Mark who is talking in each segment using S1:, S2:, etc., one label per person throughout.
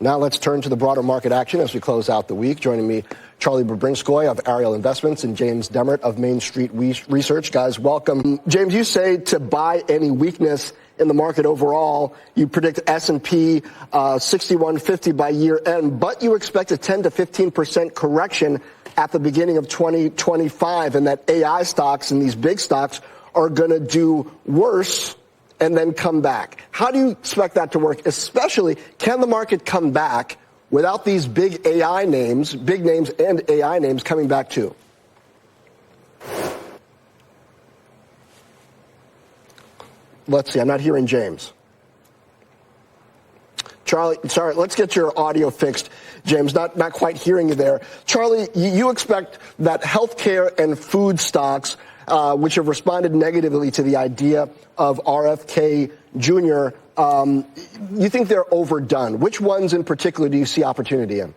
S1: Now let's turn to the broader market action as we close out the week. Joining me, Charlie Babrinskoy of Ariel Investments and James Demmert of Main Street Research. Guys, welcome. James, you say to buy any weakness in the market overall. You predict S&P 6150 by year end, but you expect a 10 to 15% correction at the beginning of 2025, and that AI stocks and these big stocks are going to do worse and then come back. How do you expect that to work? Especially, can the market come back without these big AI names, big names and AI names coming back too? Let's see, I'm not hearing James. Charlie, sorry, let's get your audio fixed. James, not quite hearing you there. Charlie, you expect that healthcare and food stocks, which have responded negatively to the idea of RFK Jr., you think they're overdone. Which ones in particular do you see opportunity in?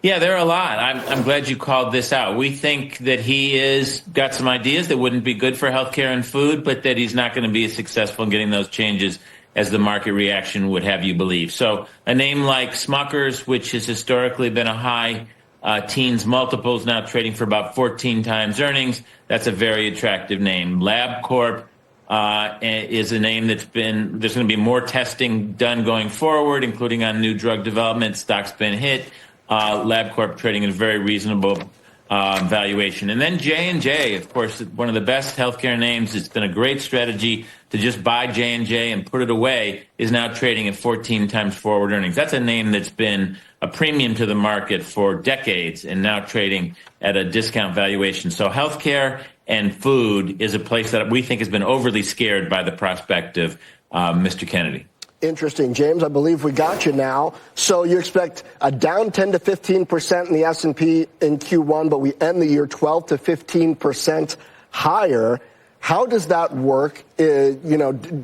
S2: Yeah, there are a lot. I'm glad you called this out. We think that he is got some ideas that wouldn't be good for healthcare and food, but that he's not going to be as successful in getting those changes as the market reaction would have you believe. So a name like Smucker's, which has historically been a high teens multiples, now trading for about 14 times earnings. That's a very attractive name. LabCorp is a name there's going to be more testing done going forward, including on new drug development. Stock's been hit. LabCorp trading at a very reasonable valuation. And then J&J, of course, one of the best healthcare names. It's been a great strategy to just buy J&J and put it away, is now trading at 14 times forward earnings. That's a name that's been a premium to the market for decades and now trading at a discount valuation. So healthcare and food is a place that we think has been overly scared by the prospect of Mr. Kennedy.
S1: Interesting. James, I believe we got you now. So you expect a down 10 to 15% in the S&P in Q1, but we end the year 12 to 15% higher. How does that work? Do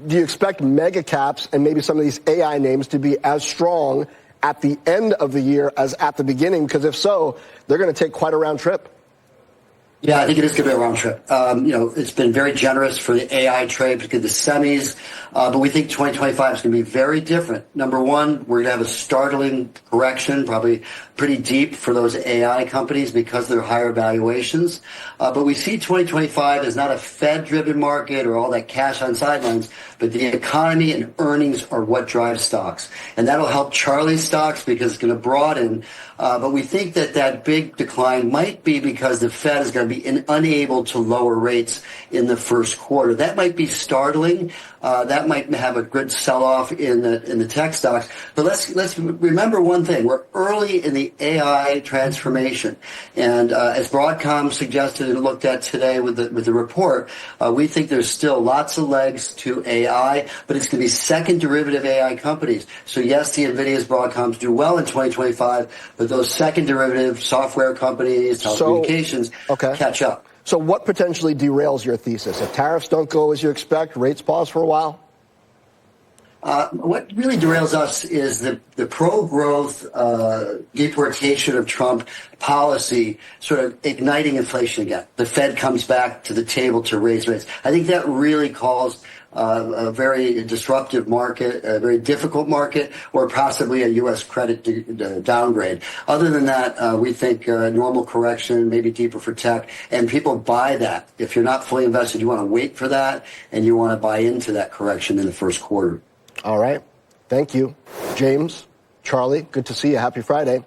S1: you expect mega caps and maybe some of these AI names to be as strong at the end of the year as at the beginning? Because if so, they're going to take quite a round trip.
S3: Yeah, I think it is going to be a round trip. It's been very generous for the AI trade, particularly the semis, but we think 2025 is going to be very different. Number one, we're going to have a startling correction, probably pretty deep for those AI companies because of their higher valuations. But we see 2025 as not a Fed-driven market or all that cash on sidelines, but the economy and earnings are what drives stocks. And that'll help Charlie's stocks because it's going to broaden. But we think that big decline might be because the Fed is going to be unable to lower rates in the first quarter. That might be startling. That might have a good sell-off in the tech stocks. But let's remember one thing: we're early in the AI transformation, and as Broadcom suggested and looked at today with the report, we think there's still lots of legs to AI, but it's going to be second derivative AI companies. So yes, the NVIDIA's, Broadcoms do well in 2025, but those second derivative software companies, telecommunications, catch up.
S1: So what potentially derails your thesis? If tariffs don't go as you expect, rates pause for a while?
S3: What really derails us is the pro-growth deportation of Trump policy sort of igniting inflation again. The Fed comes back to the table to raise rates. I think that really calls a very disruptive market, a very difficult market, or possibly a U.S. credit downgrade. Other than that, we think normal correction, maybe deeper for tech, and people buy that. If you're not fully invested, you want to wait for that, and you want to buy into that correction in the first quarter.
S1: All right. Thank you. James, Charlie, good to see you. Happy Friday.